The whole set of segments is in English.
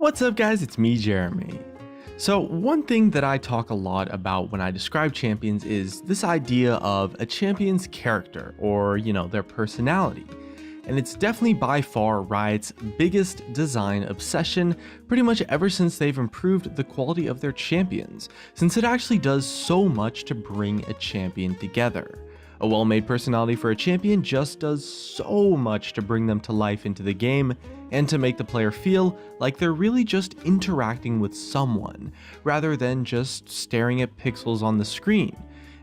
What's up guys, it's me Jeremy. So one thing that I talk a lot about when I describe champions is this idea of a champion's character or, their personality. And it's definitely by far Riot's biggest design obsession pretty much ever since they've improved the quality of their champions, since it actually does so much to bring a champion together. A well-made personality for a champion just does so much to bring them to life into the game and to make the player feel like they're really just interacting with someone, rather than just staring at pixels on the screen.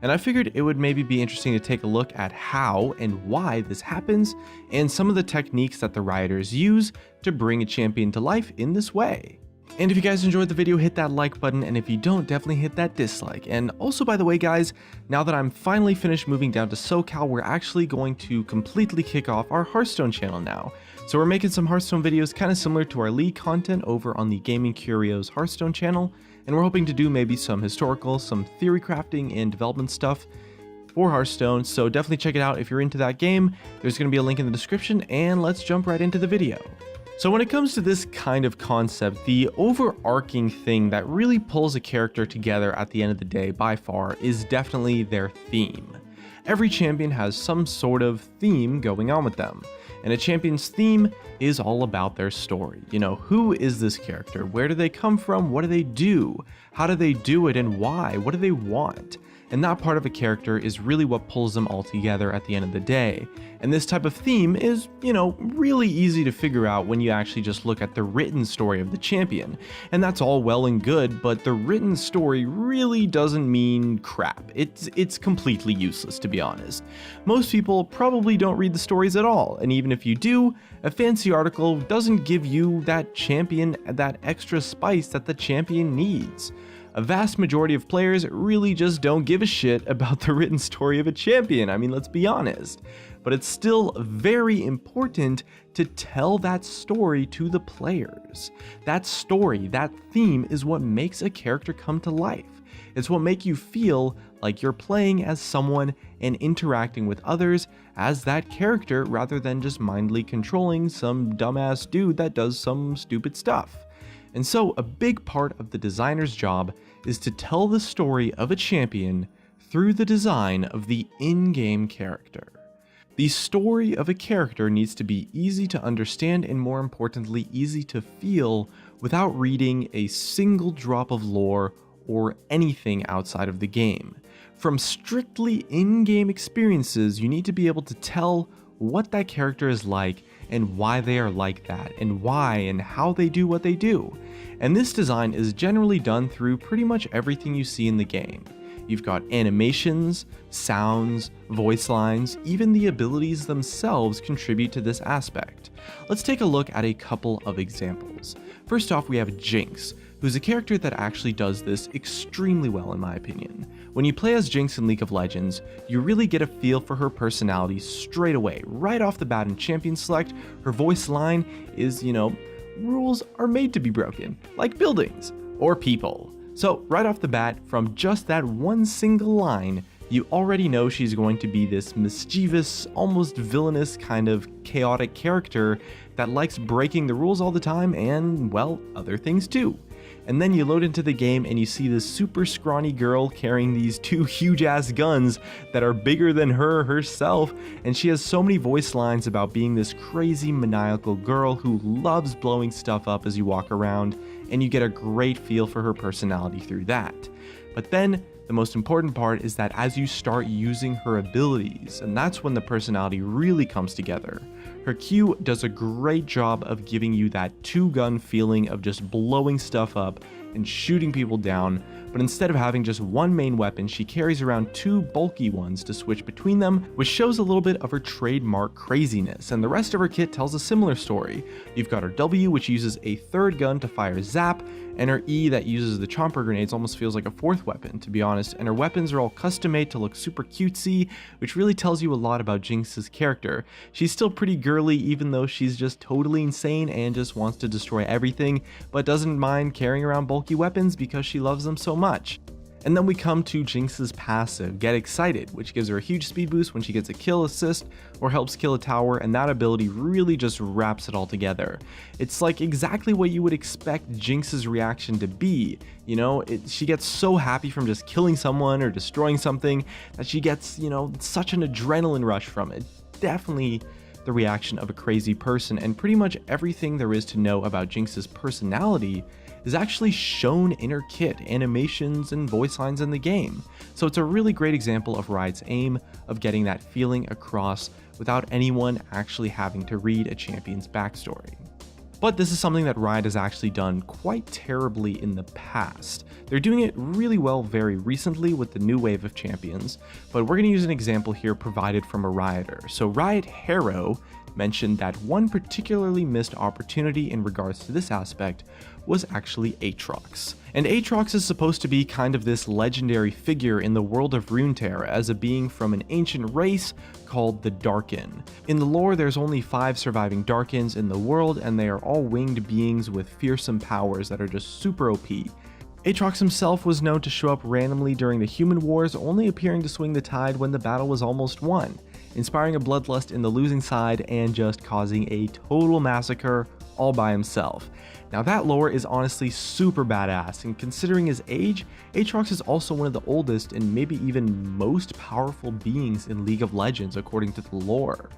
And I figured it would maybe be interesting to take a look at how and why this happens, and some of the techniques that the Rioters use to bring a champion to life in this way. And if you guys enjoyed the video, hit that like button, and if you don't, definitely hit that dislike. And also, by the way guys, now that I'm finally finished moving down to SoCal, we're actually going to completely kick off our Hearthstone channel now. So we're making some Hearthstone videos kind of similar to our League content over on the Gaming Curios Hearthstone channel, and we're hoping to do maybe some historical, some theory crafting and development stuff for Hearthstone, so definitely check it out if you're into that game. There's going to be a link in the description, and let's jump right into the video. So when it comes to this kind of concept, the overarching thing that really pulls a character together at the end of the day by far is definitely their theme. Every champion has some sort of theme going on with them, and a champion's theme is all about their story. Who is this character? Where do they come from? What do they do? How do they do it, and why? What do they want? And that part of a character is really what pulls them all together at the end of the day. And this type of theme is, really easy to figure out when you actually just look at the written story of the champion. And that's all well and good, but the written story really doesn't mean crap. It's completely useless, to be honest. Most people probably don't read the stories at all, and even if you do, a fancy article doesn't give you that champion that extra spice that the champion needs. A vast majority of players really just don't give a shit about the written story of a champion. I mean, let's be honest. But it's still very important to tell that story to the players. That story, that theme is what makes a character come to life. It's what makes you feel like you're playing as someone and interacting with others as that character, rather than just mindlessly controlling some dumbass dude that does some stupid stuff. And so a big part of the designer's job is to tell the story of a champion through the design of the in-game character. The story of a character needs to be easy to understand and, more importantly, easy to feel without reading a single drop of lore or anything outside of the game. From strictly in-game experiences, you need to be able to tell what that character is like and why they are like that, and why and how they do what they do. And this design is generally done through pretty much everything you see in the game. You've got animations, sounds, voice lines, even the abilities themselves contribute to this aspect. Let's take a look at a couple of examples. First off, we have Jinx, who's a character that actually does this extremely well in my opinion. When you play as Jinx in League of Legends, you really get a feel for her personality straight away. Right off the bat in Champion Select, her voice line is, rules are made to be broken, like buildings or people. So right off the bat, from just that one single line, you already know she's going to be this mischievous, almost villainous kind of chaotic character that likes breaking the rules all the time and, well, other things too. And then you load into the game and you see this super scrawny girl carrying these two huge ass guns that are bigger than her herself, and she has so many voice lines about being this crazy maniacal girl who loves blowing stuff up as you walk around, and you get a great feel for her personality through that. But then the most important part is that as you start using her abilities, and that's when the personality really comes together. Her Q does a great job of giving you that two-gun feeling of just blowing stuff up and shooting people down, but instead of having just one main weapon, she carries around two bulky ones to switch between them, which shows a little bit of her trademark craziness, and the rest of her kit tells a similar story. You've got her W, which uses a third gun to fire Zap, and her E that uses the chomper grenades almost feels like a fourth weapon, to be honest, and her weapons are all custom made to look super cutesy, which really tells you a lot about Jinx's character. She's still pretty girly even though she's just totally insane and just wants to destroy everything, but doesn't mind carrying around bulky weapons because she loves them so much. And then we come to Jinx's passive, Get Excited, which gives her a huge speed boost when she gets a kill assist or helps kill a tower, and that ability really just wraps it all together. It's like exactly what you would expect Jinx's reaction to be. You know, she gets so happy from just killing someone or destroying something that she gets, such an adrenaline rush from it. Definitely the reaction of a crazy person, and pretty much everything there is to know about Jinx's personality is actually shown in her kit, animations, and voice lines in the game. So it's a really great example of Riot's aim of getting that feeling across without anyone actually having to read a champion's backstory. But this is something that Riot has actually done quite terribly in the past. They're doing it really well very recently with the new wave of champions, but we're going to use an example here provided from a Rioter. So Riot Hero mentioned that one particularly missed opportunity in regards to this aspect was actually Aatrox. And Aatrox is supposed to be kind of this legendary figure in the world of Runeterra as a being from an ancient race called the Darkin. In the lore, there's only 5 surviving Darkins in the world, and they are all winged beings with fearsome powers that are just super OP. Aatrox himself was known to show up randomly during the Human Wars, only appearing to swing the tide when the battle was almost won, inspiring a bloodlust in the losing side and just causing a total massacre all by himself. Now that lore is honestly super badass, and considering his age, Aatrox is also one of the oldest and maybe even most powerful beings in League of Legends according to the lore.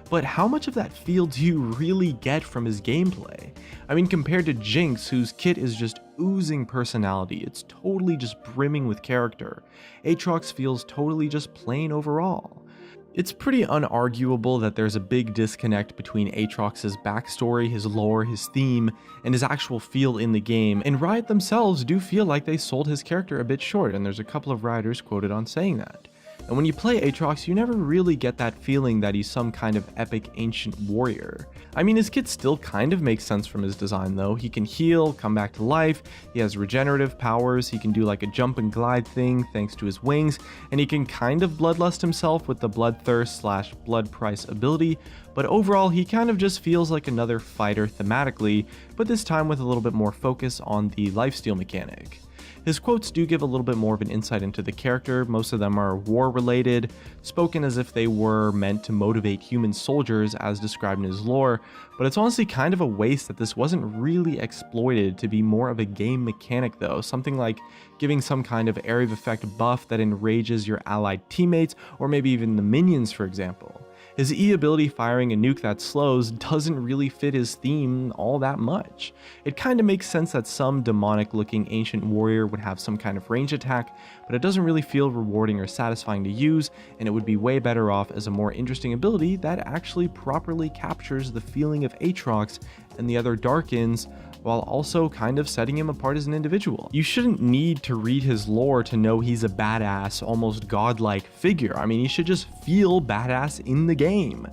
But how much of that feel do you really get from his gameplay? I mean, compared to Jinx, whose kit is just oozing personality, it's totally just brimming with character. Aatrox feels totally just plain overall. It's pretty unarguable that there's a big disconnect between Aatrox's backstory, his lore, his theme, and his actual feel in the game, and Riot themselves do feel like they sold his character a bit short, and there's a couple of writers quoted on saying that. And when you play Aatrox, you never really get that feeling that he's some kind of epic ancient warrior. I mean, his kit still kind of makes sense from his design though. He can heal, come back to life, he has regenerative powers, he can do like a jump and glide thing thanks to his wings, and he can kind of bloodlust himself with the bloodthirst / blood price ability, but overall he kind of just feels like another fighter thematically, but this time with a little bit more focus on the lifesteal mechanic. His quotes do give a little bit more of an insight into the character. Most of them are war related, spoken as if they were meant to motivate human soldiers as described in his lore, but it's honestly kind of a waste that this wasn't really exploited to be more of a game mechanic though, something like giving some kind of area of effect buff that enrages your allied teammates, or maybe even the minions for example. His E ability firing a nuke that slows doesn't really fit his theme all that much. It kinda makes sense that some demonic looking ancient warrior would have some kind of range attack, but it doesn't really feel rewarding or satisfying to use, and it would be way better off as a more interesting ability that actually properly captures the feeling of Aatrox and the other Darkins, while also kind of setting him apart as an individual. You shouldn't need to read his lore to know he's a badass, almost godlike figure. I mean, he should just feel badass in the game.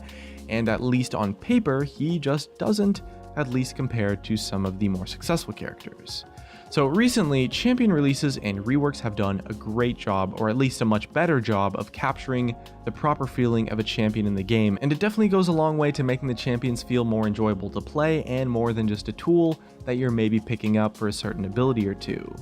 And at least on paper, he just doesn't, at least compared to some of the more successful characters. So recently, champion releases and reworks have done a great job, or at least a much better job, of capturing the proper feeling of a champion in the game, and it definitely goes a long way to making the champions feel more enjoyable to play and more than just a tool that you're maybe picking up for a certain ability or two.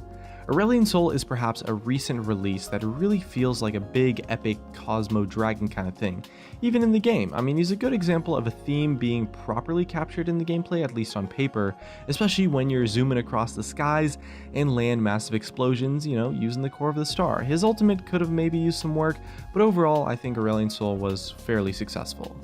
Aurelion Sol is perhaps a recent release that really feels like a big epic Cosmo Dragon kind of thing, even in the game. I mean, he's a good example of a theme being properly captured in the gameplay, at least on paper, especially when you're zooming across the skies and land massive explosions, using the core of the star. His ultimate could have maybe used some work, but overall I think Aurelion Sol was fairly successful.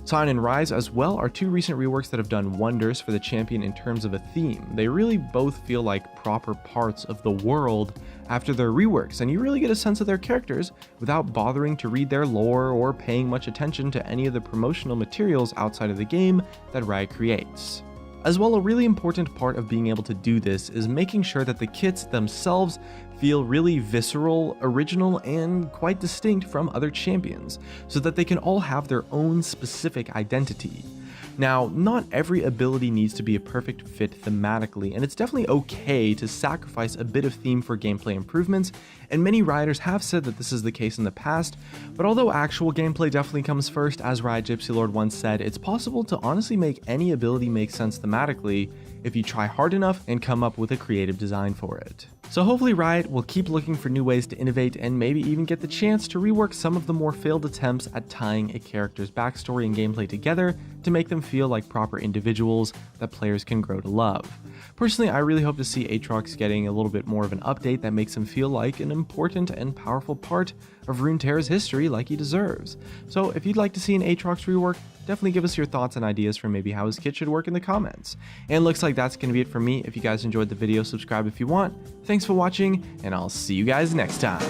Sion and Rise as well are two recent reworks that have done wonders for the champion in terms of a theme. They really both feel like proper parts of the world after their reworks, and you really get a sense of their characters without bothering to read their lore or paying much attention to any of the promotional materials outside of the game that Riot creates. As well, a really important part of being able to do this is making sure that the kits themselves feel really visceral, original, and quite distinct from other champions, so that they can all have their own specific identity. Now, not every ability needs to be a perfect fit thematically, and it's definitely okay to sacrifice a bit of theme for gameplay improvements, and many Rioters have said that this is the case in the past, but although actual gameplay definitely comes first, as Riot Gypsy Lord once said, it's possible to honestly make any ability make sense thematically, if you try hard enough and come up with a creative design for it. So hopefully Riot will keep looking for new ways to innovate and maybe even get the chance to rework some of the more failed attempts at tying a character's backstory and gameplay together to make them feel like proper individuals that players can grow to love. Personally, I really hope to see Aatrox getting a little bit more of an update that makes him feel like an important and powerful part of Runeterra's history like he deserves. So if you'd like to see an Aatrox rework, definitely give us your thoughts and ideas for maybe how his kit should work in the comments. And looks like that's going to be it for me. If you guys enjoyed the video, subscribe if you want. Thanks for watching, and I'll see you guys next time.